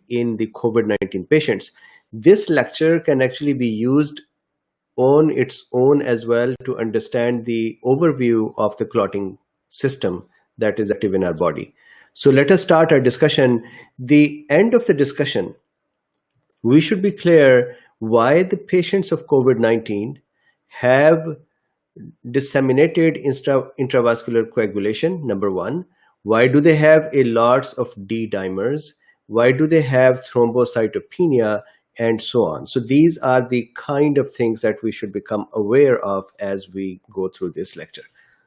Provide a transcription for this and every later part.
in the COVID-19 patients. This lecture can actually be used on its own as well to understand the overview of the clotting system that is active in our body. So let us start our discussion. The end of the discussion, we should be clear why the patients of COVID-19 have disseminated intravascular coagulation, number one. Why do they have a lots of D-dimers? Why do they have thrombocytopenia, and so on? So these are the kind of things that we should become aware of as we go through this lecture.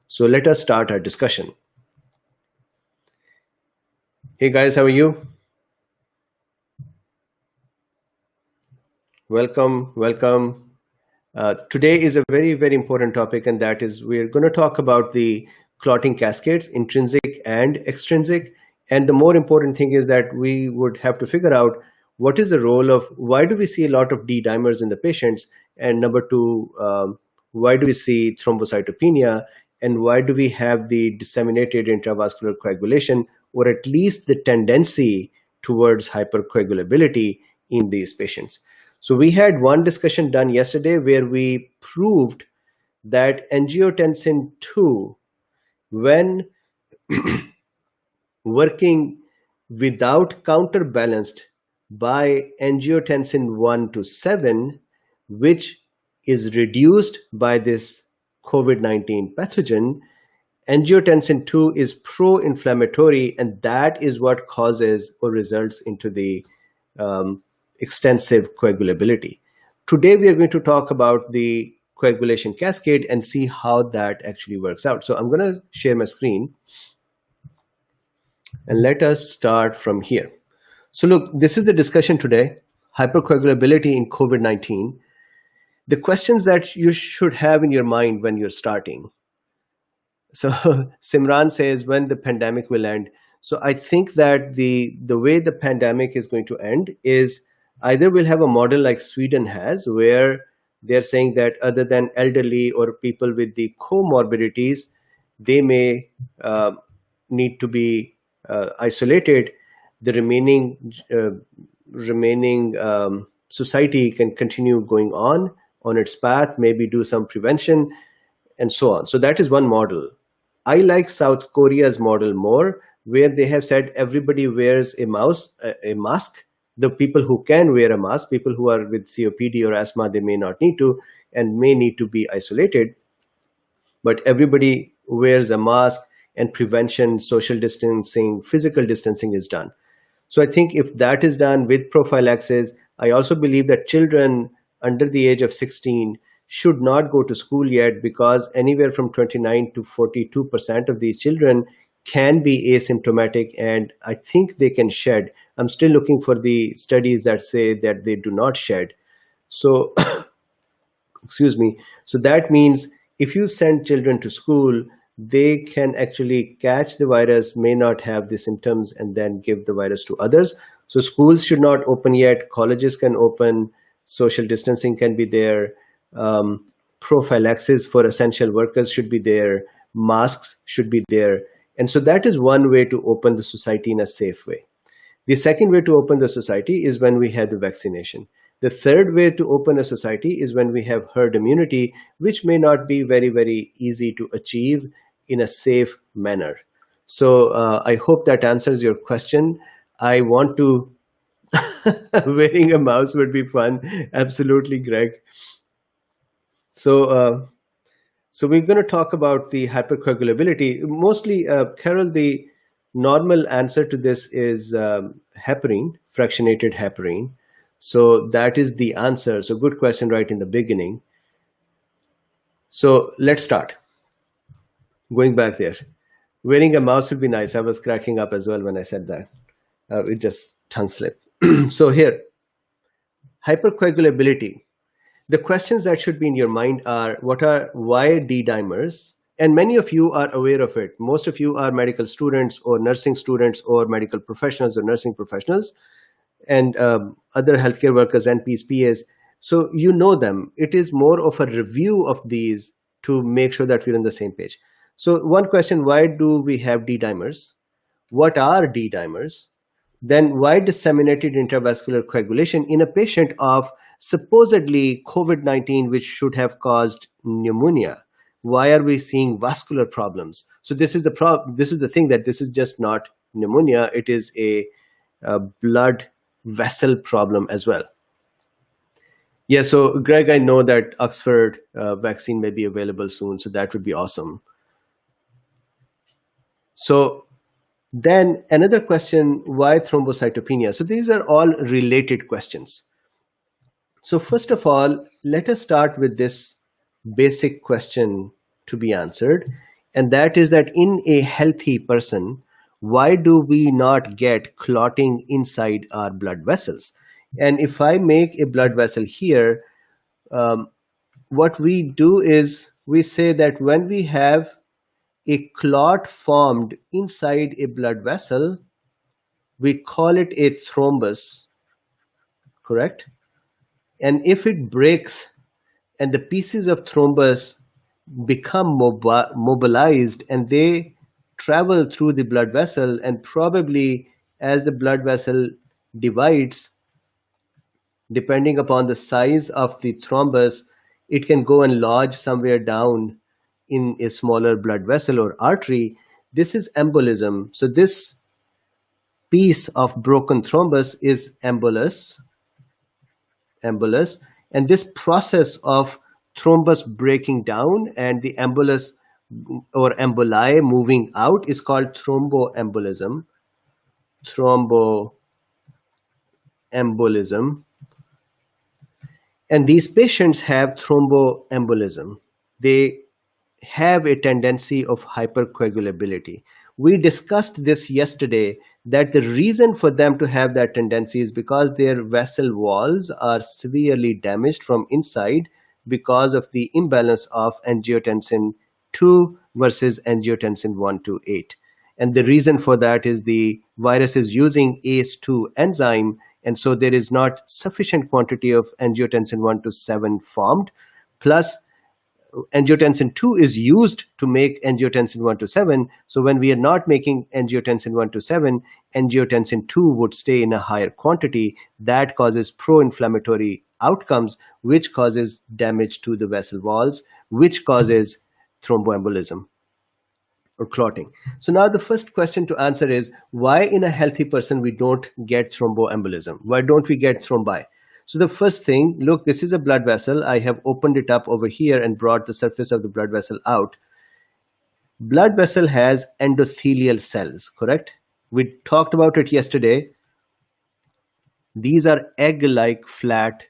So let us start our discussion. Hey guys, how are you? Welcome, welcome. Today is a very, very important topic, and that is we're going to talk about the clotting cascades, intrinsic and extrinsic. And the more important thing is that we would have to figure out what is the role of, why do we see a lot of D-dimers in the patients? And number two, why do we see thrombocytopenia? And why do we have the disseminated intravascular coagulation, or at least the tendency towards hypercoagulability in these patients? So we had one discussion done yesterday where we proved that angiotensin II, when working without counterbalanced by angiotensin 1 to 7, which is reduced by this COVID-19 pathogen, angiotensin 2 is pro-inflammatory, and that is what causes or results into the extensive coagulability. Today we are going to talk about the coagulation cascade and see how that actually works out. So I'm going to share my screen and let us start from here. So look, this is the discussion today, hypercoagulability in COVID-19. The questions that you should have in your mind when you're starting. So Simran says, when the pandemic will end. So I think that the way the pandemic is going to end is either we'll have a model like Sweden has, where they're saying that other than elderly or people with the comorbidities, they may need to be isolated. The remaining society can continue going on its path, maybe do some prevention and so on. So that is one model. I like South Korea's model more, where they have said everybody wears a mask. The people who can wear a mask, people who are with COPD or asthma, they may not need to and may need to be isolated. But everybody wears a mask, and prevention, social distancing, physical distancing is done. So I think if that is done with prophylaxis, I also believe that children under the age of 16 should not go to school yet, because anywhere from 29 to 42% of these children can be asymptomatic, and I think they can shed. I'm still looking for the studies that say that they do not shed. So, excuse me. So that means if you send children to school, they can actually catch the virus, may not have the symptoms, and then give the virus to others. So schools should not open yet. Colleges can open. Social distancing can be there. Prophylaxis for essential workers should be there. Masks should be there. And so that is one way to open the society in a safe way. The second way to open the society is when we have the vaccination. The third way to open a society is when we have herd immunity, which may not be very, very easy to achieve in a safe manner. So I hope that answers your question. I want to, wearing a mouse would be fun. Absolutely, Greg. So we're going to talk about the hypercoagulability. Mostly, Carol, the normal answer to this is heparin, fractionated heparin. So that is the answer. So good question right in the beginning. So let's start. Going back there. Wearing a mouse would be nice. I was cracking up as well when I said that. It just tongue slipped. So here, hypercoagulability. The questions that should be in your mind are, why D-dimers? And many of you are aware of it. Most of you are medical students or nursing students or medical professionals or nursing professionals and other healthcare workers, NPs, PAs. So you know them. It is more of a review of these to make sure that we're on the same page. So one question, why do we have D-dimers? What are D-dimers? Then why disseminated intravascular coagulation in a patient of supposedly COVID-19, which should have caused pneumonia? Why are we seeing vascular problems? So this is the thing, that this is just not pneumonia, it is a blood vessel problem as well. Yeah, so Greg, I know that Oxford vaccine may be available soon, so that would be awesome. So then another question, why thrombocytopenia? So these are all related questions. So first of all, let us start with this basic question to be answered, and that is that in a healthy person, why do we not get clotting inside our blood vessels? And if I make a blood vessel here, what we do is we say that when we have a clot formed inside a blood vessel, we call it a thrombus, correct? And if it breaks and the pieces of thrombus become mobilized and they travel through the blood vessel, and probably as the blood vessel divides, depending upon the size of the thrombus, it can go and lodge somewhere down in a smaller blood vessel or artery. This is embolism. So this piece of broken thrombus is embolus. And this process of thrombus breaking down and the embolus or emboli moving out is called thromboembolism. And these patients have thromboembolism. They have a tendency of hypercoagulability. We discussed this yesterday, that the reason for them to have that tendency is because their vessel walls are severely damaged from inside because of the imbalance of angiotensin 2 versus angiotensin 1 to 8. And the reason for that is the virus is using ACE2 enzyme, and so there is not sufficient quantity of angiotensin 1 to 7 formed, plus angiotensin 2 is used to make angiotensin 1 to 7. So when we are not making angiotensin 1 to 7, angiotensin 2 would stay in a higher quantity. That causes pro-inflammatory outcomes, which causes damage to the vessel walls, which causes thromboembolism or clotting. So now the first question to answer is, why in a healthy person we don't get thromboembolism? Why don't we get thrombi? So the first thing, look, this is a blood vessel. I have opened it up over here and brought the surface of the blood vessel out. Blood vessel has endothelial cells, correct? We talked about it yesterday. These are egg-like flat,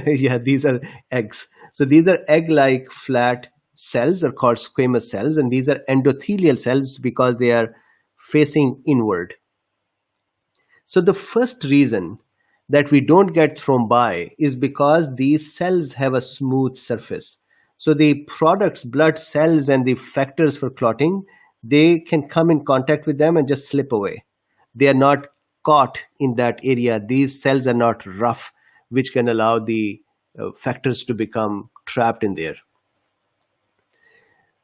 yeah, these are eggs. So these are egg-like flat cells are called squamous cells, and these are endothelial cells because they are facing inward. So the first reason that we don't get thrombi is because these cells have a smooth surface. So the products, blood cells and the factors for clotting, they can come in contact with them and just slip away. They are not caught in that area. These cells are not rough, which can allow the factors to become trapped in there.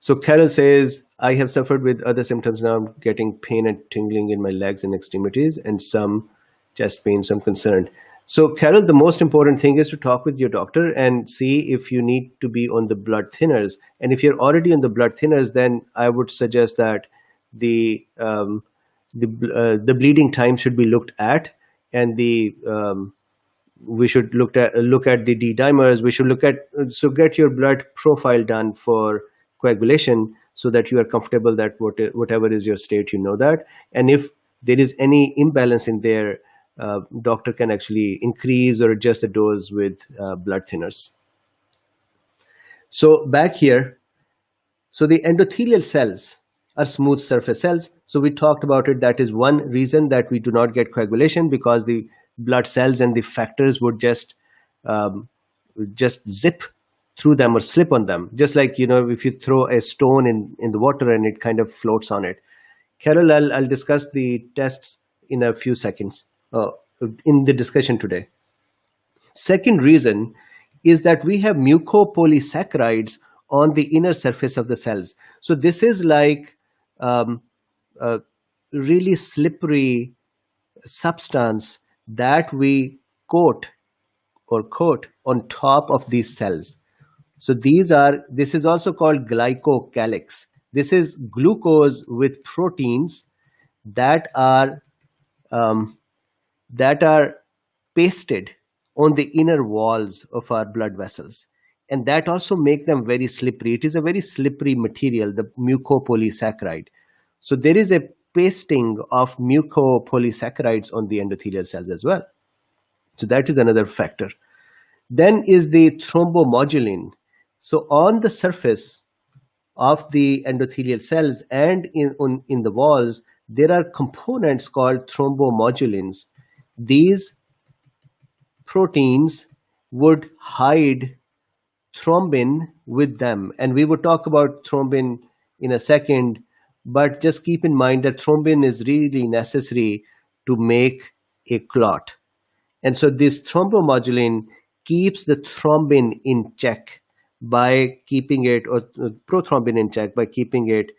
So Carol says, I have suffered with other symptoms now. I'm getting pain and tingling in my legs and extremities and some chest pain, so I'm concerned. So Carol, the most important thing is to talk with your doctor and see if you need to be on the blood thinners. And if you're already on the blood thinners, then I would suggest that the bleeding time should be looked at, and we should look at the Ddimers. We should so get your blood profile done for coagulation so that you are comfortable that whatever is your state, you know that. And if there is any imbalance in there, doctor can actually increase or adjust the dose with blood thinners. So back here, so the endothelial cells are smooth surface cells. So we talked about it. That is one reason that we do not get coagulation, because the blood cells and the factors would just zip through them or slip on them. Just like, if you throw a stone in the water and it kind of floats on it. Carol, I'll discuss the tests in a few seconds in the discussion today. Second reason is that we have mucopolysaccharides on the inner surface of the cells. So this is like really slippery substance that we coat on top of these cells. So this is also called glycocalyx. This is glucose with proteins that are um, that are pasted on the inner walls of our blood vessels, and that also make them very slippery. It is a very slippery material, the mucopolysaccharide. So there is a pasting of mucopolysaccharides on the endothelial cells as well. So that is another factor. Then is the thrombomodulin. So on the surface of the endothelial cells and in the walls, there are components called thrombomodulins. These proteins would hide thrombin with them. And we will talk about thrombin in a second, but just keep in mind that thrombin is really necessary to make a clot. And so this thrombomodulin keeps the thrombin in check by keeping it, or prothrombin in check by keeping it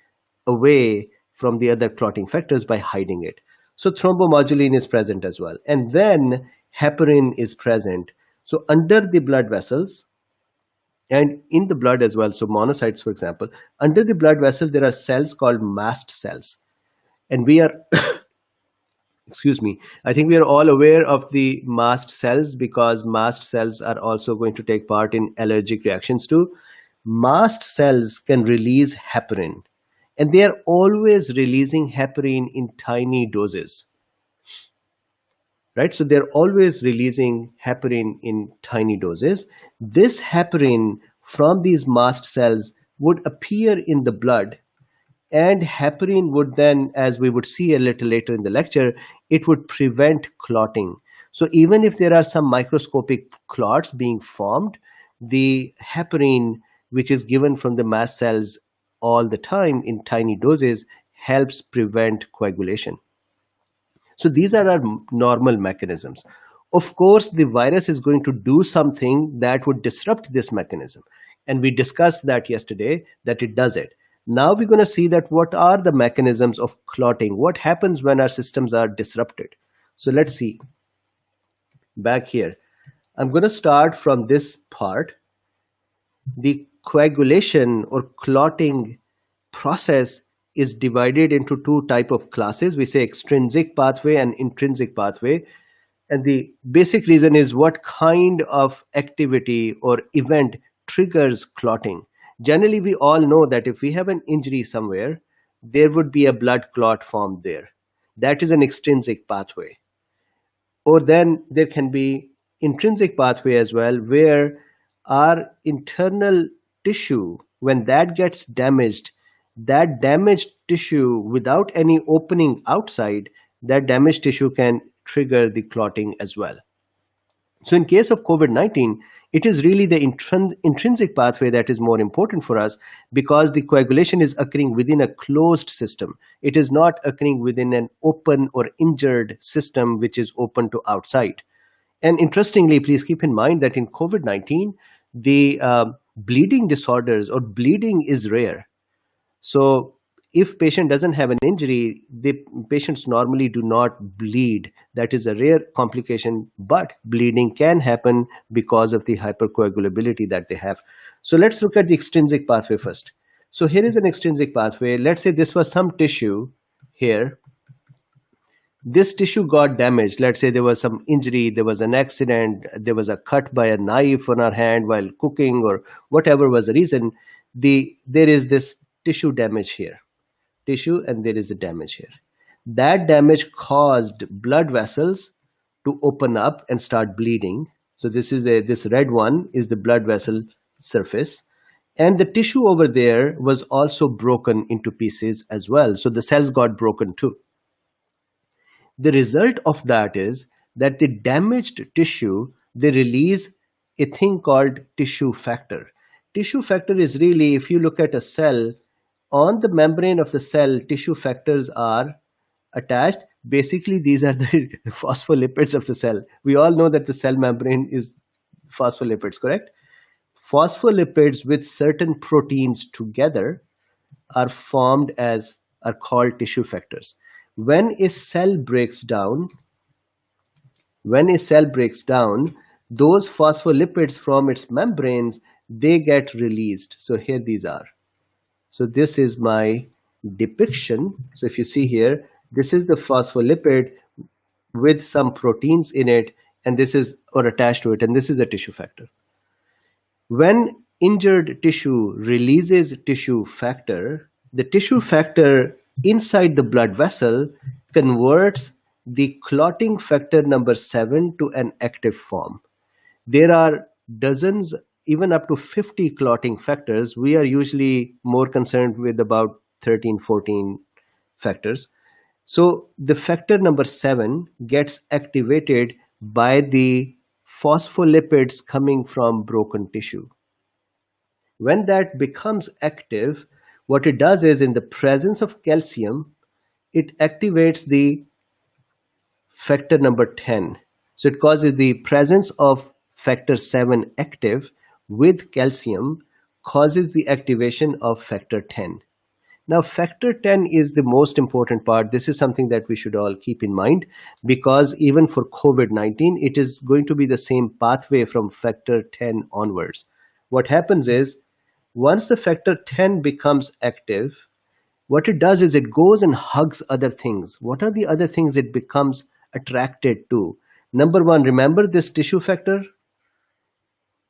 away from the other clotting factors by hiding it. So thrombomodulin is present as well. And then heparin is present. So under the blood vessels and in the blood as well, so monocytes, for example, under the blood vessel, there are cells called mast cells. And we are, excuse me, I think we are all aware of the mast cells because mast cells are also going to take part in allergic reactions too. Mast cells can release heparin, and they are always releasing heparin in tiny doses. Right? So they're always releasing heparin in tiny doses. This heparin from these mast cells would appear in the blood, and heparin would then, as we would see a little later in the lecture, it would prevent clotting. So even if there are some microscopic clots being formed, the heparin, which is given from the mast cells all the time in tiny doses, helps prevent coagulation. So these are our normal mechanisms. Of course, the virus is going to do something that would disrupt this mechanism. And we discussed that yesterday, that it does it. Now we're going to see that what are the mechanisms of clotting? What happens when our systems are disrupted? So let's see. Back here, I'm going to start from this part. The coagulation or clotting process is divided into two types of classes. We say extrinsic pathway and intrinsic pathway. And the basic reason is what kind of activity or event triggers clotting. Generally, we all know that if we have an injury somewhere, there would be a blood clot formed there. That is an extrinsic pathway. Or then there can be intrinsic pathway as well, where our internal tissue, when that gets damaged, that damaged tissue, without any opening outside, that damaged tissue can trigger the clotting as well. So in case of COVID-19, it is really the intrinsic pathway that is more important for us because the coagulation is occurring within a closed system. It is not occurring within an open or injured system which is open to outside. And interestingly, please keep in mind that in COVID-19, the bleeding disorders or bleeding is rare. So if patient doesn't have an injury, the patients normally do not bleed. That is a rare complication, but bleeding can happen because of the hypercoagulability that they have. So let's look at the extrinsic pathway first. So here is an extrinsic pathway. Let's say this was some tissue here. This tissue got damaged. Let's say there was some injury, there was an accident, there was a cut by a knife on our hand while cooking or whatever was the reason. There is this tissue damage here. Tissue, and there is a damage here. That damage caused blood vessels to open up and start bleeding. So this red one is the blood vessel surface. And the tissue over there was also broken into pieces as well. So the cells got broken too. The result of that is that the damaged tissue, they release a thing called tissue factor. Tissue factor is really, if you look at a cell, on the membrane of the cell, tissue factors are attached. Basically, these are the phospholipids of the cell. We all know that the cell membrane is phospholipids, correct? Phospholipids with certain proteins together are called tissue factors. When a cell breaks down, when a cell breaks down, those phospholipids from its membranes, they get released. So here these are. So this is my depiction. So if you see here, this is the phospholipid with some proteins in it, and this is, or attached to it, and this is a tissue factor. When injured tissue releases tissue factor, the tissue factor inside the blood vessel converts the clotting factor number 7 to an active form. There are dozens, even up to 50 clotting factors. We are usually more concerned with about 13, 14 factors. So the factor number 7 gets activated by the phospholipids coming from broken tissue. When that becomes active, what it does is, in the presence of calcium, it activates the factor number 10. So it causes the presence of factor 7 active with calcium causes the activation of factor 10. Now, factor 10 is the most important part. This is something that we should all keep in mind, because even for COVID-19, it is going to be the same pathway from factor 10 onwards. What happens is, once the factor 10 becomes active, what it does is it goes and hugs other things. What are the other things it becomes attracted to? Number one, remember this tissue factor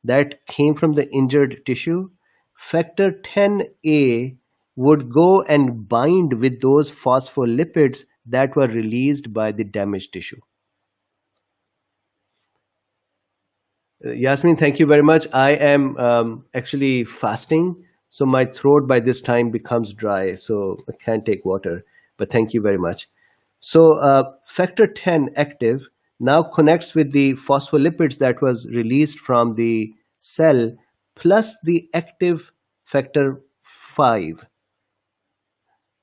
that came from the injured tissue? Factor 10A would go and bind with those phospholipids that were released by the damaged tissue. Yasmin, thank you very much. I am actually fasting, so my throat by this time becomes dry, so I can't take water, but thank you very much. So factor 10 active now connects with the phospholipids that was released from the cell plus the active factor 5.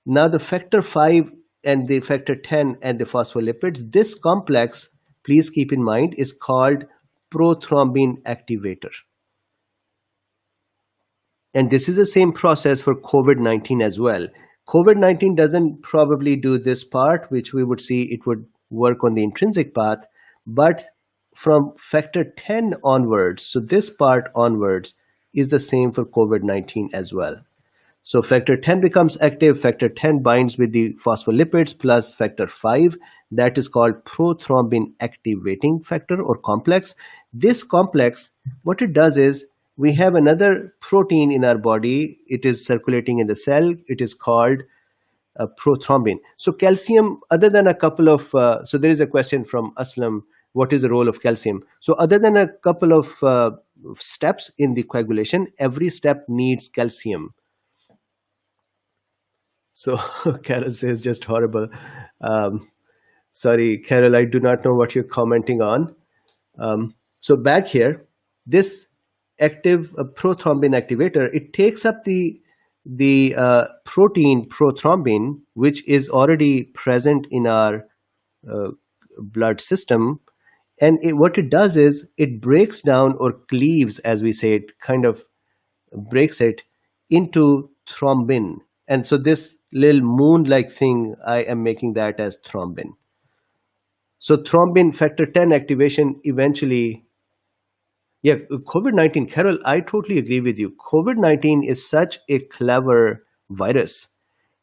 Now the factor 5 and the factor 10 and the phospholipids, this complex, please keep in mind, is called prothrombin activator. And this is the same process for COVID-19 as well. COVID-19 doesn't probably do this part, which we would see it would work on the intrinsic path, but from factor 10 onwards, so this part onwards, is the same for COVID-19 as well. So factor 10 becomes active, factor 10 binds with the phospholipids plus factor 5, that is called prothrombin activating factor or complex. This complex, what it does is, we have another protein in our body, it is circulating in the cell, it is called prothrombin. So calcium, other than a couple of, so there is a question from Aslam, what is the role of calcium? So other than a couple of steps in the coagulation, every step needs calcium. So Carol says just horrible. Sorry, Carol, I do not know what you're commenting on. So back here, this active prothrombin activator, it takes up the protein prothrombin, which is already present in our blood system. And what it does is it breaks down or cleaves, as we say, it kind of breaks it into thrombin. And so this little moon-like thing, I am making that as thrombin. So thrombin factor 10 activation eventually, yeah, COVID-19, Carol, I totally agree with you. COVID-19 is such a clever virus.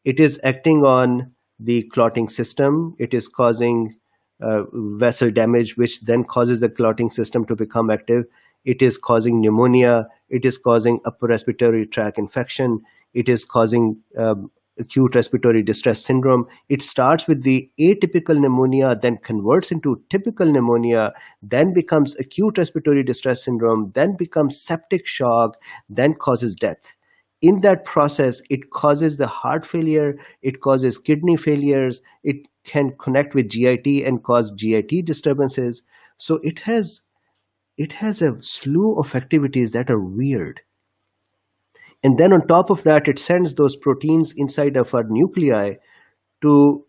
It is acting on the clotting system. It is causing vessel damage, which then causes the clotting system to become active. It is causing pneumonia. It is causing upper respiratory tract infection. It is causing acute respiratory distress syndrome. It starts with the atypical pneumonia, then converts into typical pneumonia, then becomes acute respiratory distress syndrome, then becomes septic shock, then causes death. In that process, it causes the heart failure, it causes kidney failures, it can connect with GIT and cause GIT disturbances. So it has a slew of activities that are weird. And then on top of that, it sends those proteins inside of our nuclei to,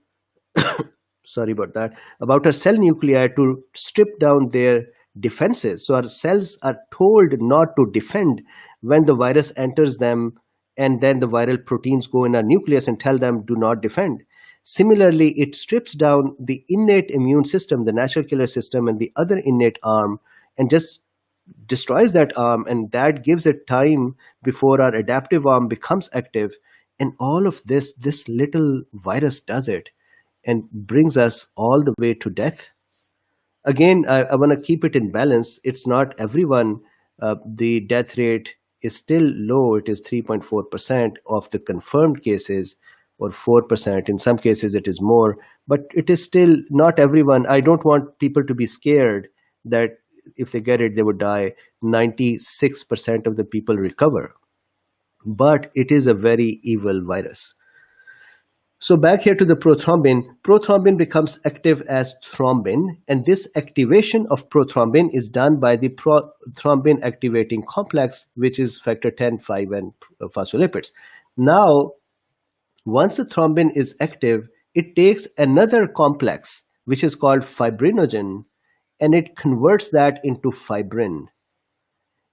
sorry about that, about our cell nuclei to strip down their defenses. So our cells are told not to defend when the virus enters them, and then the viral proteins go in our nucleus and tell them do not defend. Similarly, it strips down the innate immune system, the natural killer system, and the other innate arm, and just destroys that arm, and that gives it time before our adaptive arm becomes active. And all of this little virus does it and brings us all the way to death. Again, I want to keep it in balance. It's not everyone. The death rate is still low. It is 3.4% of the confirmed cases, or 4%. In some cases, it is more, but it is still not everyone. I don't want people to be scared that if they get it, they would die. 96% of the people recover. But it is a very evil virus. So back here to the prothrombin. Prothrombin becomes active as thrombin, and this activation of prothrombin is done by the prothrombin activating complex, which is factor 10, 5, and phospholipids. Now, once the thrombin is active, it takes another complex, which is called fibrinogen, and it converts that into fibrin.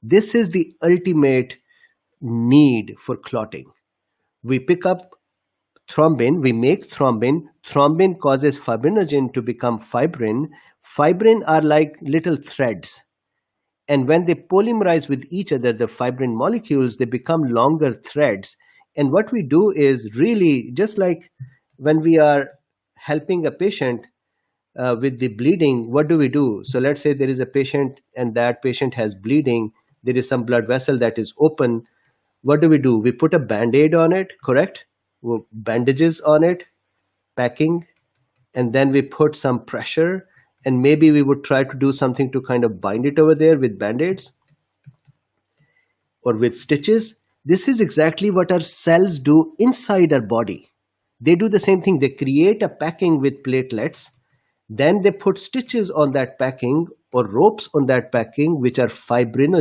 This is the ultimate need for clotting. We pick up thrombin, we make thrombin. Thrombin causes fibrinogen to become fibrin. Fibrin are like little threads. And when they polymerize with each other, the fibrin molecules, they become longer threads. And what we do is really just like when we are helping a patient with the bleeding, what do we do? So let's say there is a patient and that patient has bleeding. There is some blood vessel that is open. What do? We put a Band-Aid on it, correct? Bandages on it, packing, and then we put some pressure, and maybe we would try to do something to kind of bind it over there with Band-Aids or with stitches. This is exactly what our cells do inside our body. They do the same thing. They create a packing with platelets, then they put stitches on that packing or ropes on that packing, which are fibrin,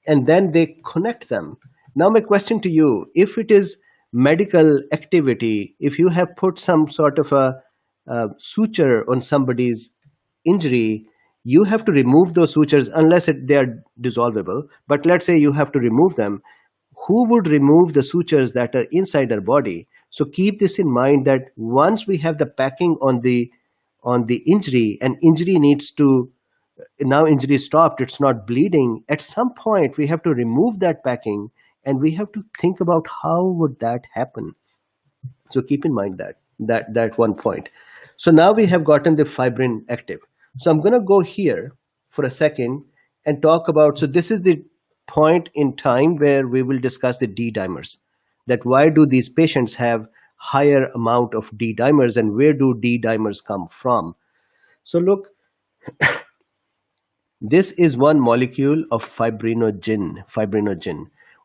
and then they connect them. Now my question to you, if it is medical activity, if you have put some sort of a suture on somebody's injury, you have to remove those sutures unless they are dissolvable. But let's say you have to remove them. Who would remove the sutures that are inside our body? So keep this in mind that once we have the packing on the injury, and injury needs to, now injury is stopped, it's not bleeding. At some point, we have to remove that packing, and we have to think about how would that happen. So keep in mind that one point. So now we have gotten the fibrin active. So I'm going to go here for a second and talk about, so this is the point in time where we will discuss the D-dimers. That why do these patients have higher amount of D-dimers, and where do D-dimers come from? So look, this is one molecule of fibrinogen.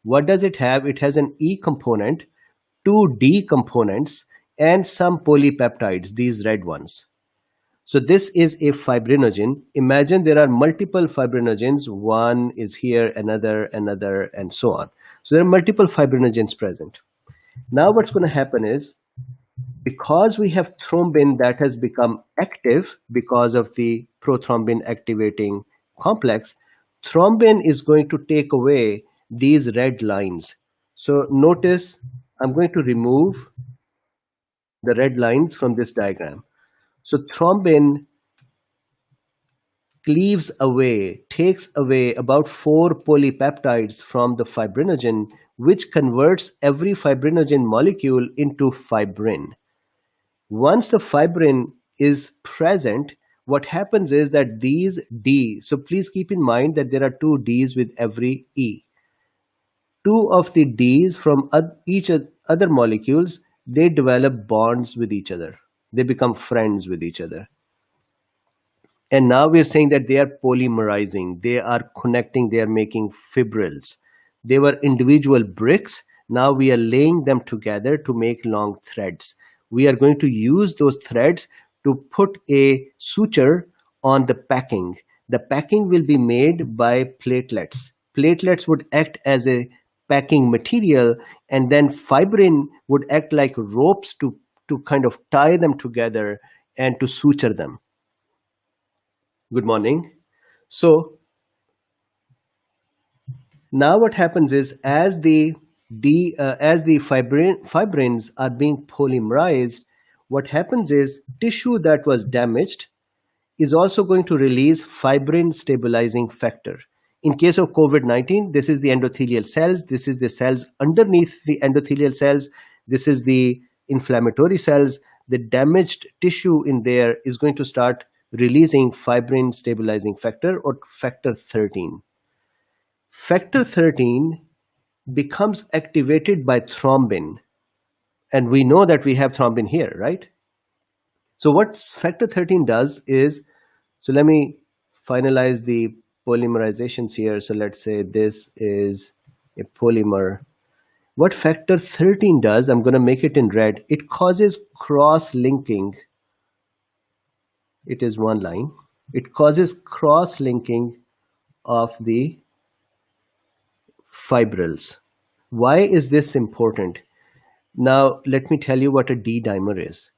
What does it have? It has an E component, two D components, and some polypeptides, these red ones. So this is a fibrinogen. Imagine there are multiple fibrinogens. One is here, another, and so on. So there are multiple fibrinogens present. Now what's going to happen is, because we have thrombin that has become active because of the prothrombin activating complex, thrombin is going to take away these red lines. So notice I'm going to remove the red lines from this diagram. So thrombin cleaves away, takes away about 4 polypeptides from the fibrinogen, which converts every fibrinogen molecule into fibrin. Once the fibrin is present, what happens is that these D, so please keep in mind that there are 2 Ds with every E. 2 of the Ds from each other molecules, they develop bonds with each other. They become friends with each other. And now we're saying that they are polymerizing. They are connecting. They are making fibrils. They were individual bricks. Now we are laying them together to make long threads. We are going to use those threads to put a suture on the packing. The packing will be made by platelets. Platelets would act as a packing material, and then fibrin would act like ropes to kind of tie them together and to suture them. Good morning. So now what happens is, as the as the fibrins are being polymerized, what happens is tissue that was damaged is also going to release fibrin stabilizing factor. In case of COVID-19, this is the endothelial cells. This is the cells underneath the endothelial cells. This is the inflammatory cells. The damaged tissue in there is going to start releasing fibrin stabilizing factor, or factor 13. Factor 13 becomes activated by thrombin. And we know that we have thrombin here, right? So what factor 13 does is, so let me finalize the polymerizations here. So let's say this is a polymer. What factor 13 does, I'm going to make it in red, it causes cross-linking. It is one line. It causes cross-linking of the fibrils. Why is this important? Now, let me tell you what a D-dimer is.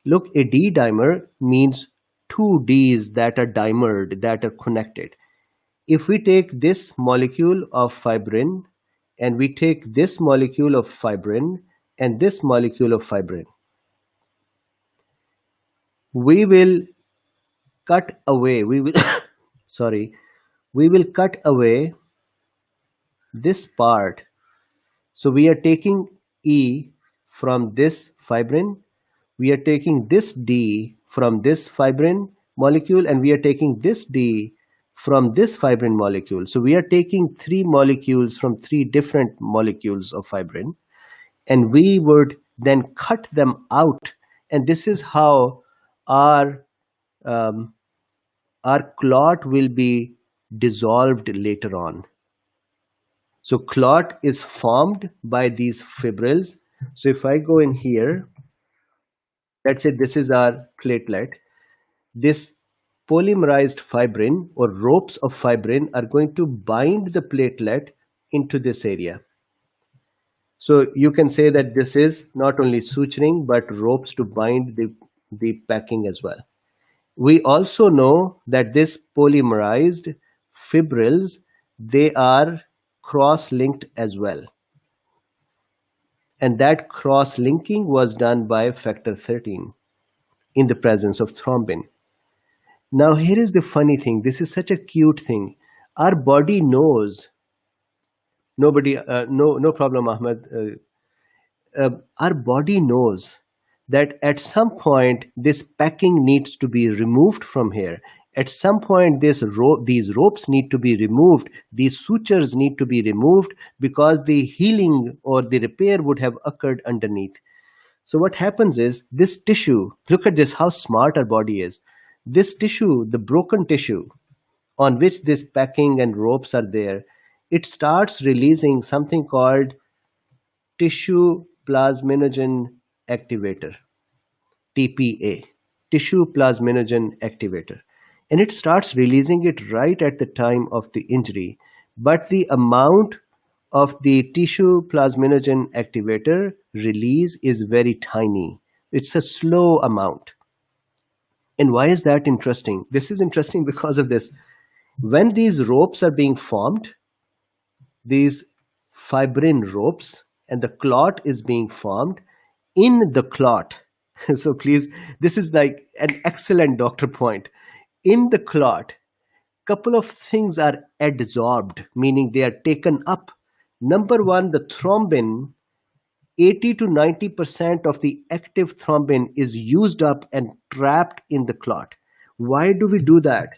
Look, a D-dimer means two Ds that are dimered, that are connected. If we take this molecule of fibrin and we take this molecule of fibrin and this molecule of fibrin, we will cut away, we will cut away this part. So we are taking E from this fibrin, we are taking this D from this fibrin molecule, and we are taking this D from this fibrin molecule. So we are taking three molecules from three different molecules of fibrin, and we would then cut them out. And this is how our clot will be dissolved later on. So clot is formed by these fibrils. So if I go in here, let's say this is our platelet. This polymerized fibrin or ropes of fibrin are going to bind the platelet into this area. So you can say that this is not only suturing, but ropes to bind the packing as well. We also know that this polymerized fibrils, they are cross-linked as well. And that cross-linking was done by factor 13 in the presence of thrombin. Now here is the funny thing. This is such a cute thing. Our body knows, no problem, Ahmed. Our body knows that at some point this packing needs to be removed from here. At some point these ropes need to be removed. These sutures need to be removed because the healing or the repair would have occurred underneath. So what happens is this tissue, look at this, how smart our body is. This tissue, the broken tissue on which this packing and ropes are there, it starts releasing something called tissue plasminogen activator, TPA, tissue plasminogen activator. And it starts releasing it right at the time of the injury. But the amount of the tissue plasminogen activator release is very tiny. It's a slow amount. And why is that interesting? This is interesting because of this. When these ropes are being formed, these fibrin ropes, and the clot is being formed, in the clot, so please, this is like an excellent doctor point. In the clot, couple of things are adsorbed, meaning they are taken up. Number one, the thrombin, 80 to 90% of the active thrombin is used up and trapped in the clot. Why do we do that?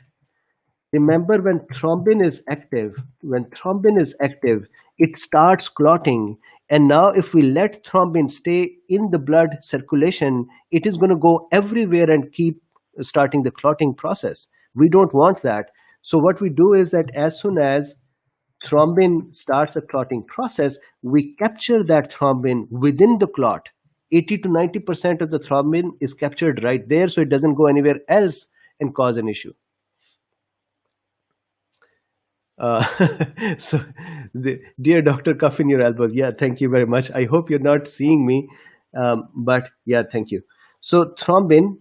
Remember, when thrombin is active, it starts clotting. And now if we let thrombin stay in the blood circulation, it is going to go everywhere and keep starting the clotting process. We don't want that. So what we do is that as soon as thrombin starts a clotting process, we capture that thrombin within the clot. 80 to 90% of the thrombin is captured right there, so it doesn't go anywhere else and cause an issue. So, dear Dr. Cuff in your elbows, yeah, thank you very much. I hope you're not seeing me, but yeah, thank you. So thrombin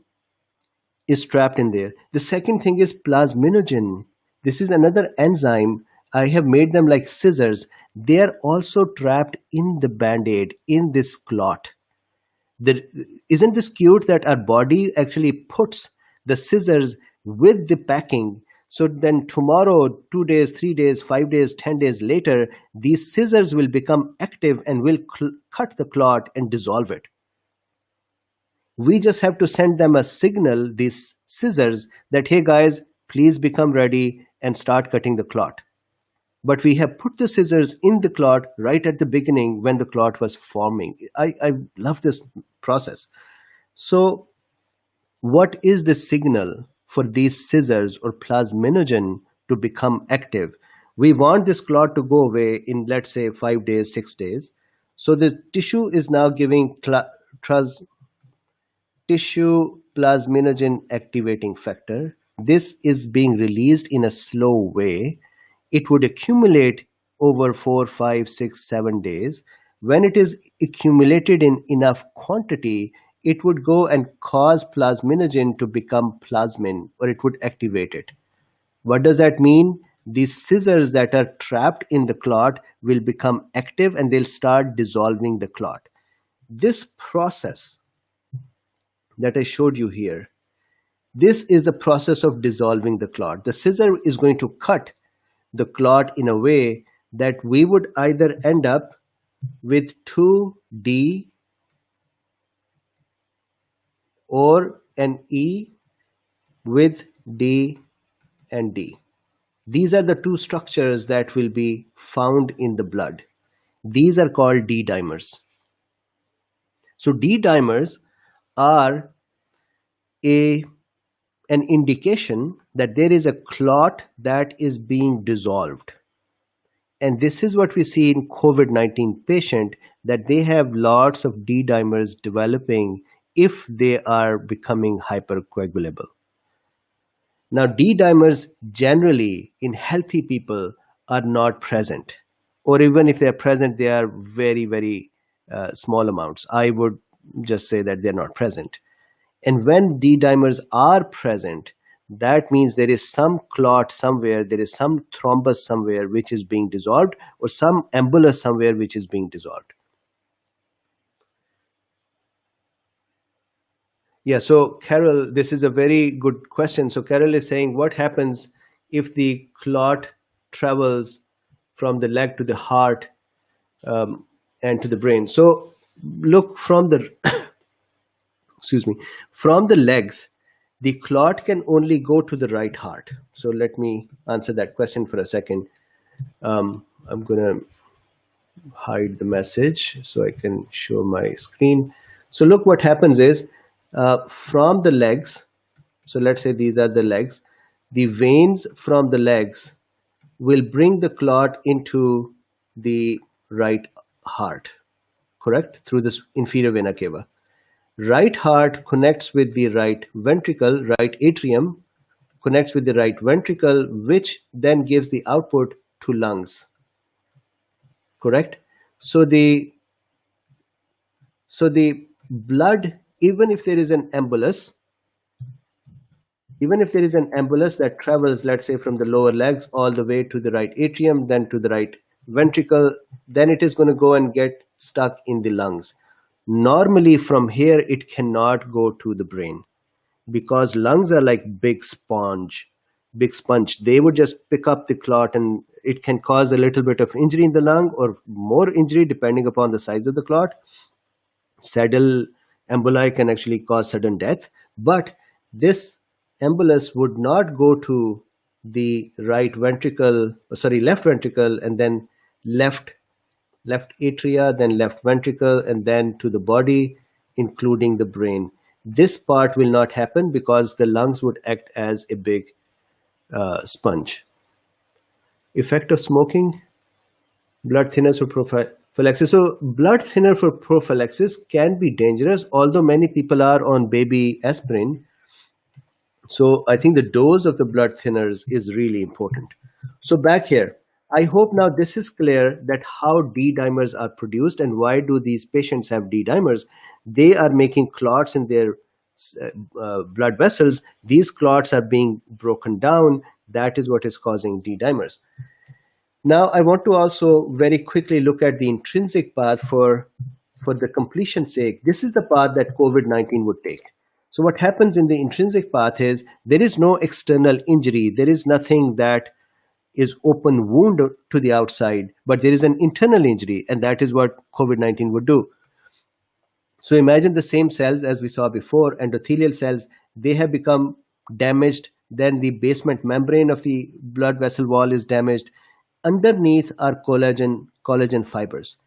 is trapped in there. The second thing is plasminogen. This is another enzyme. I have made them like scissors. they are also trapped in the band-aid, in this clot. Isn't this cute that our body actually puts the scissors with the packing? So then tomorrow, 2 days, 3 days, 5 days, 10 days later, these scissors will become active and will cut the clot and dissolve it. We just have to send them a signal, these scissors, that, hey guys, please become ready and start cutting the clot. But we have put the scissors in the clot right at the beginning when the clot was forming. I love this process. So what is the signal for these scissors or plasminogen to become active? We want this clot to go away in, let's say, 5 days, 6 days. So the tissue is now giving tissue plasminogen activating factor. This is being released in a slow way. It would accumulate over 4, 5, 6, 7 days. When it is accumulated in enough quantity, it would go and cause plasminogen to become plasmin, or it would activate it. What does that mean? These scissors that are trapped in the clot will become active and they'll start dissolving the clot. This process that I showed you here, this is the process of dissolving the clot. The scissor is going to cut the clot in a way that we would either end up with 2D or an E with D and D. These are the two structures that will be found in the blood. These are called Ddimers. So Ddimers are an indication that there is a clot that is being dissolved. And this is what we see in COVID-19 patient, that they have lots of Ddimers developing if they are becoming hypercoagulable. Now, Ddimers generally in healthy people are not present, or even if they are present, they are very, very small amounts. I would just say that they're not present. And when Ddimers are present, that means there is some clot somewhere, there is some thrombus somewhere which is being dissolved, or some embolus somewhere which is being dissolved. Yeah, so Carol, this is a very good question. So Carol is saying, what happens if the clot travels from the leg to the heart and to the brain? So look, from the from the legs, the clot can only go to the right heart. So let me answer that question for a second. I'm going to hide the message so I can show my screen. So look, what happens is, from the legs, so let's say these are the legs, the veins from the legs will bring the clot into the right heart, correct? Through this inferior vena cava. Right heart connects with the right ventricle, right atrium connects with the right ventricle, which then gives the output to lungs, correct? So the blood, even if there is an embolus that travels, let's say, from the lower legs all the way to the right atrium, then to the right ventricle, then it is going to go and get stuck in the lungs. Normally from here, it cannot go to the brain, because lungs are like big sponge. They would just pick up the clot, and it can cause a little bit of injury in the lung or more injury depending upon the size of the clot. Saddle emboli can actually cause sudden death, but this embolus would not go to the left ventricle, and then left atria, then left ventricle, and then to the body, including the brain. This part will not happen because the lungs would act as a big sponge. Effect of smoking, blood thinners for prophylaxis. So blood thinner for prophylaxis can be dangerous, although many people are on baby aspirin. So I think the dose of the blood thinners is really important. So back here, I hope now this is clear that how Ddimers are produced and why do these patients have Ddimers. They are making clots in their blood vessels. These clots are being broken down. That is what is causing Ddimers. Now, I want to also very quickly look at the intrinsic path for the completion's sake. This is the path that COVID-19 would take. So what happens in the intrinsic path is there is no external injury. There is nothing that is open wound to the outside, but there is an internal injury, and that is what COVID-19 would do. So imagine the same cells as we saw before, endothelial cells, they have become damaged. Then the basement membrane of the blood vessel wall is damaged. Underneath are collagen fibers.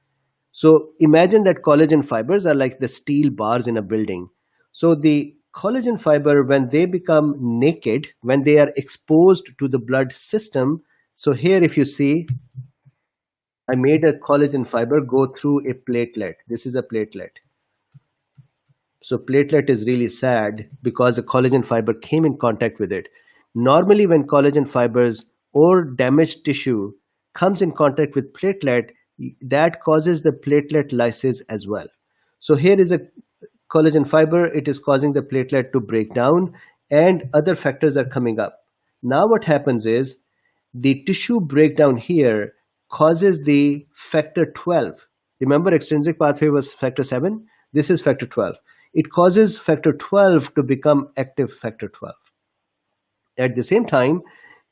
So imagine that collagen fibers are like the steel bars in a building. So the collagen fiber, when they become naked, when they are exposed to the blood system, so here if you see, I made a collagen fiber go through a platelet. This is a platelet. So platelet is really sad because the collagen fiber came in contact with it. Normally when collagen fibers or damaged tissue comes in contact with platelet, that causes the platelet lysis as well. So here is a collagen fiber, it is causing the platelet to break down and other factors are coming up. Now what happens is the tissue breakdown here causes the factor 12. Remember extrinsic pathway was factor 7? This is factor 12. It causes factor 12 to become active factor 12. At the same time,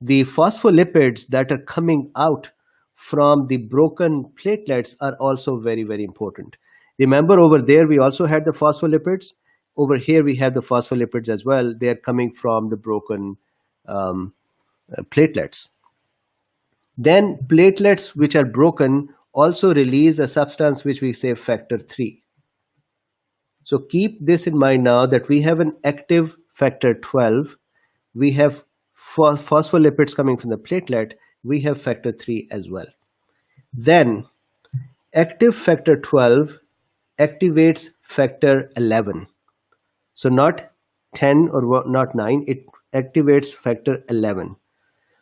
the phospholipids that are coming out from the broken platelets are also very, very important. Remember over there, we also had the phospholipids. Over here, we have the phospholipids as well. They are coming from the broken platelets. Then platelets which are broken also release a substance which we say factor 3. So keep this in mind now that we have an active factor 12. We have phospholipids coming from the platelet. We have factor 3 as well. Then active factor 12 activates factor 11. So not 10 or not 9, it activates factor 11.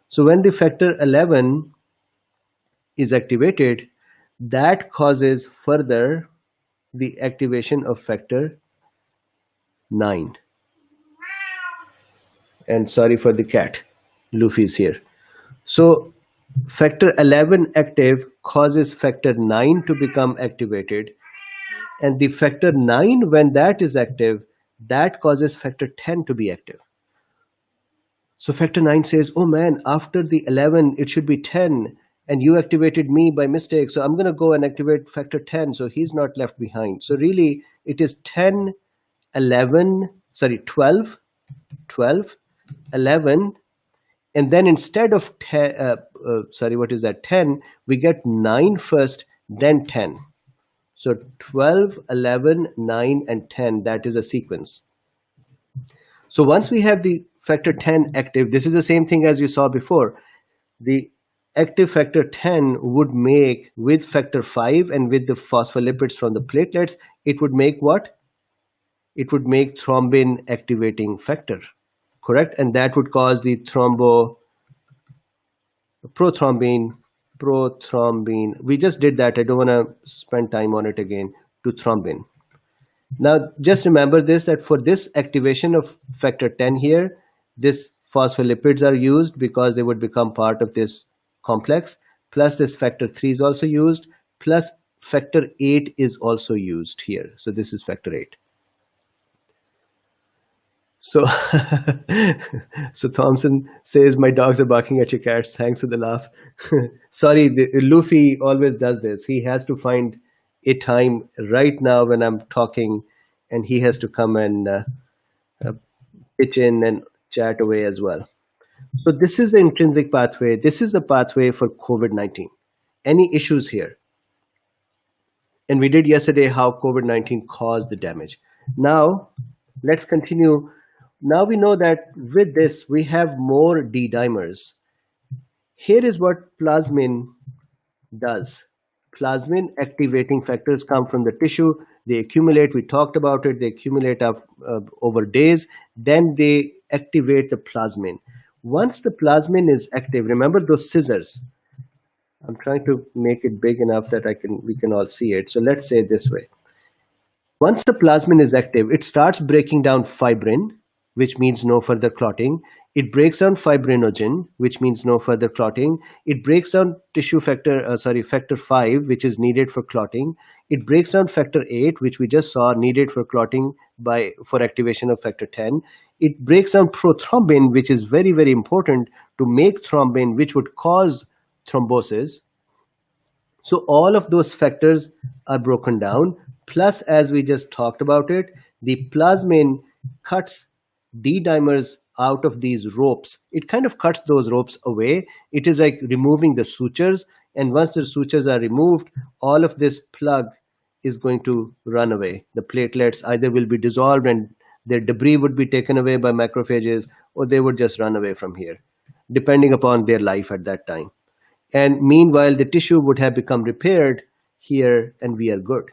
So when the factor 11 is activated, that causes further the activation of factor 9. And sorry for the cat, Luffy's here. So factor 11 active causes factor 9 to become activated. And the factor 9, when that is active, that causes factor 10 to be active. So factor 9 says, oh man, after the 11, it should be 10. And you activated me by mistake. So I'm going to go and activate factor 10. So he's not left behind. So really, it is 10, 11, 12, 11. And then instead of 10, 10, we get 9 first, then 10. So 12, 11, 9, and 10, that is a sequence. So once we have the factor 10 active, this is the same thing as you saw before. The active factor 10 would make, with factor 5 and with the phospholipids from the platelets, it would make what? It would make thrombin activating factor, correct? And that would cause the prothrombin. We just did that. I don't want to spend time on it again, to thrombin. Now, just remember this, that for this activation of factor 10 here, this phospholipids are used because they would become part of this complex, plus this factor 3 is also used, plus factor 8 is also used here. So this is factor 8. So, so Thompson says, my dogs are barking at your cats. Thanks for the laugh. Sorry, Luffy always does this. He has to find a time right now when I'm talking, and he has to come and pitch in and chat away as well. So this is the intrinsic pathway. This is the pathway for COVID-19. Any issues here? And we did yesterday how COVID-19 caused the damage. Now, let's continue. Now we know that with this, we have more D-dimers. Here is what plasmin does. Plasmin activating factors come from the tissue. They accumulate. We talked about it. They accumulate over days. Then they activate the plasmin. Once the plasmin is active, remember those scissors. I'm trying to make it big enough that we can all see it. So let's say it this way. Once the plasmin is active, it starts breaking down fibrin. which means no further clotting. It breaks down fibrinogen, which means no further clotting. It breaks down tissue factor 5, which is needed for clotting. It breaks down factor 8, which we just saw needed for clotting for activation of factor 10. It breaks down prothrombin, which is very, very important to make thrombin, which would cause thrombosis. So all of those factors are broken down. Plus, as we just talked about it, the plasmin cuts D-dimers out of these ropes. It kind of cuts those ropes away. It is like removing the sutures. And once the sutures are removed, all of this plug is going to run away. The platelets either will be dissolved and their debris would be taken away by macrophages, or they would just run away from here, depending upon their life at that time. And meanwhile, the tissue would have become repaired here and we are good.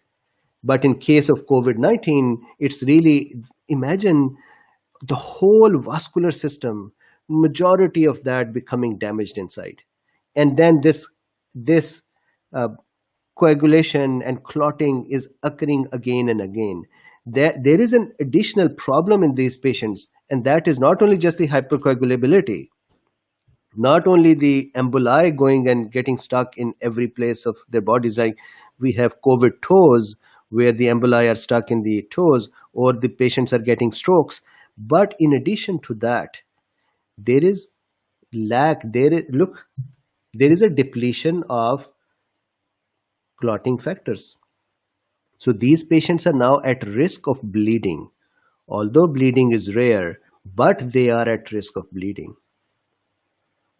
But in case of COVID-19, it's really, imagine the whole vascular system, majority of that becoming damaged inside. And then this coagulation and clotting is occurring again and again. There is an additional problem in these patients, and that is not only just the hypercoagulability, not only the emboli going and getting stuck in every place of their bodies, like we have COVID toes, where the emboli are stuck in the toes, or the patients are getting strokes. But in addition to that, there is a depletion of clotting factors. So these patients are now at risk of bleeding. Although bleeding is rare, but they are at risk of bleeding.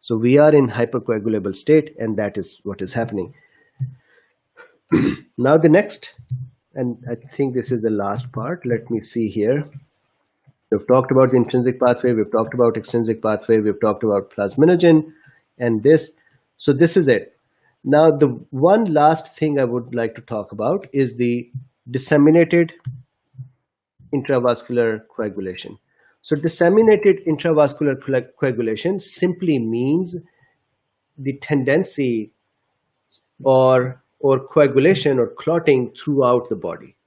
So we are in hypercoagulable state, and that is what is happening. Now the next, and I think this is the last part. Let me see here. We've talked about the intrinsic pathway. We've talked about extrinsic pathway. We've talked about plasminogen and this. So this is it. Now, the one last thing I would like to talk about is the disseminated intravascular coagulation. So disseminated intravascular coagulation simply means the tendency or coagulation or clotting throughout the body.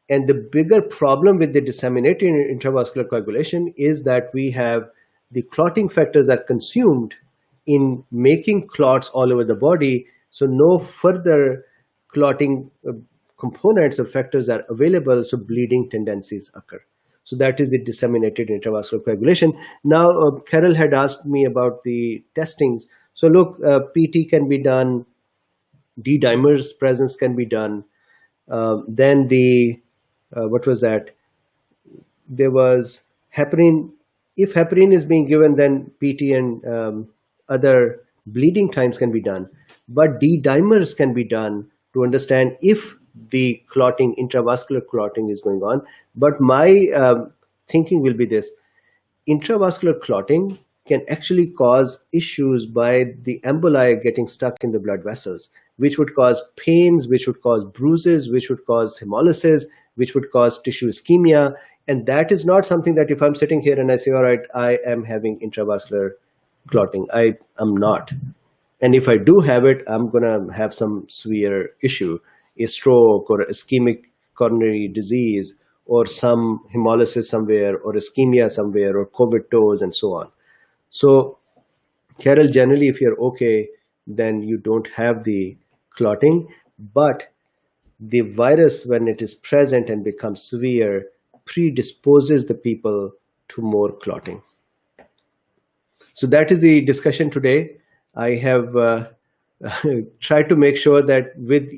And the bigger problem with the disseminated intravascular coagulation is that we have the clotting factors are consumed in making clots all over the body. So no further clotting components or factors are available. So bleeding tendencies occur. So that is the disseminated intravascular coagulation. Now, Carol had asked me about the testings. So look, PT can be done. D-dimers presence can be done. Then what was that? There was heparin. If heparin is being given, then PT and other bleeding times can be done. But D-dimers can be done to understand if the clotting, intravascular clotting is going on. But my thinking will be this. Intravascular clotting can actually cause issues by the emboli getting stuck in the blood vessels, which would cause pains, which would cause bruises, which would cause hemolysis, which would cause tissue ischemia. And that is not something that if I'm sitting here and I say, all right, I am having intravascular clotting, I am not. And if I do have it, I'm going to have some severe issue, a stroke or ischemic coronary disease or some hemolysis somewhere or ischemia somewhere or COVID toes and so on. So Carol, generally, if you're okay, then you don't have the clotting, but the virus, when it is present and becomes severe, predisposes the people to more clotting. So that is the discussion today. I have tried to make sure that with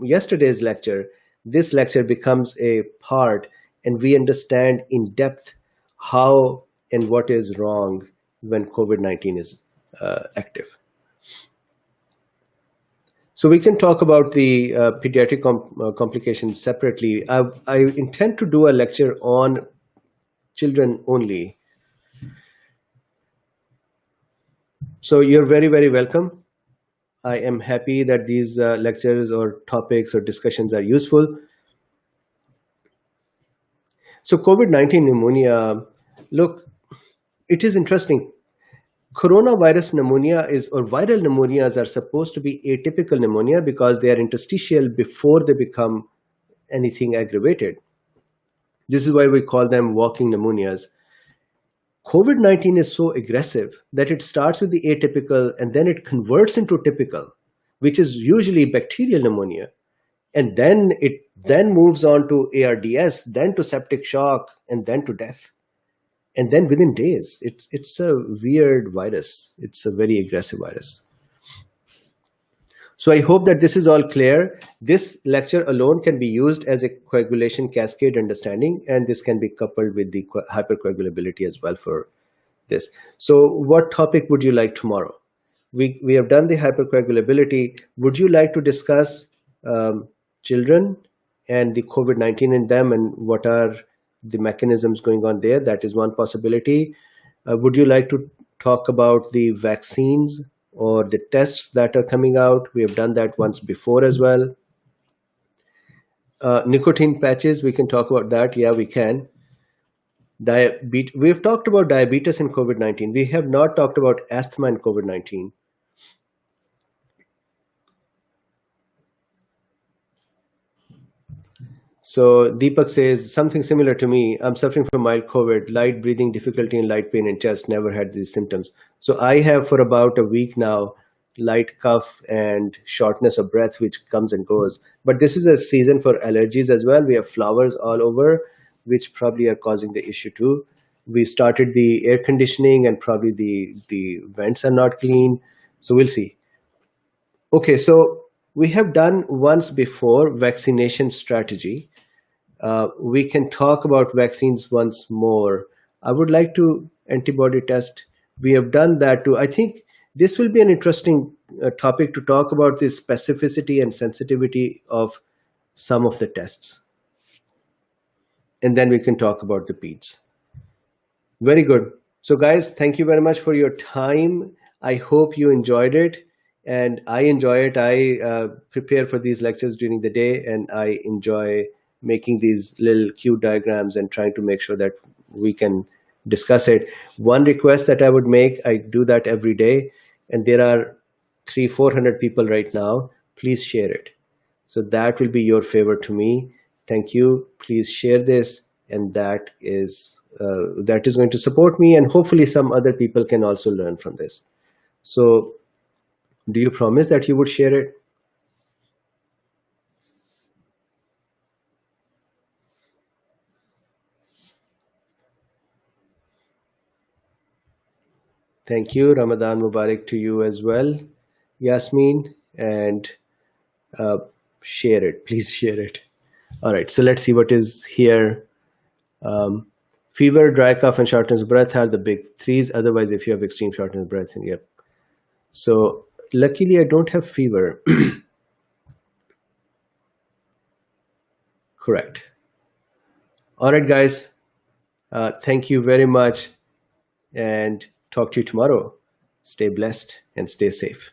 yesterday's lecture, this lecture becomes a part and we understand in depth how and what is wrong when COVID-19 is active. So we can talk about the pediatric complications separately. I intend to do a lecture on children only. So you're very, very welcome. I am happy that these lectures or topics or discussions are useful. So COVID-19 pneumonia, look, it is interesting. Coronavirus pneumonia or viral pneumonias are supposed to be atypical pneumonia because they are interstitial before they become anything aggravated. This is why we call them walking pneumonias. COVID-19 is so aggressive that it starts with the atypical and then it converts into typical, which is usually bacterial pneumonia. And then it then moves on to ARDS, then to septic shock, and then to death. And then within days, it's a weird virus. It's a very aggressive virus. So I hope that this is all clear. This lecture alone can be used as a coagulation cascade understanding, and this can be coupled with the hypercoagulability as well for this. So what topic would you like tomorrow? We have done the hypercoagulability. Would you like to discuss children and the COVID-19 in them and what are the mechanisms going on there? That is one possibility. Would you like to talk about the vaccines or the tests that are coming out? We have done that once before as well. Nicotine patches, we can talk about that. Yeah, we can. We've talked about diabetes and COVID-19. We have not talked about asthma and COVID-19. So Deepak says something similar to me. I'm suffering from mild COVID, light breathing difficulty and light pain in chest, never had these symptoms. So I have for about a week now, light cough and shortness of breath, which comes and goes. But this is a season for allergies as well. We have flowers all over, which probably are causing the issue too. We started the air conditioning and probably the vents are not clean. So we'll see. Okay, so we have done once before vaccination strategy. We can talk about vaccines once more. I would like to antibody test. We have done that too. I think this will be an interesting topic to talk about the specificity and sensitivity of some of the tests. And then we can talk about the PEDs. Very good. So guys, thank you very much for your time. I hope you enjoyed it. And I enjoy it. I prepare for these lectures during the day, and I enjoy making these little cute diagrams and trying to make sure that we can discuss it. One request that I would make, I do that every day, and there are 300-400 people right now. Please share it. So that will be your favor to me. Thank you. Please share this, and that is going to support me, and hopefully some other people can also learn from this. So do you promise that you would share it? Thank you. Ramadan Mubarak to you as well, Yasmin. And share it. Please share it. All right. So let's see what is here. Fever, dry cough, and shortness of breath are the big threes. Otherwise, if you have extreme shortness of breath, yep. So luckily, I don't have fever. Correct. All right, guys. Thank you very much, and talk to you tomorrow. Stay blessed and stay safe.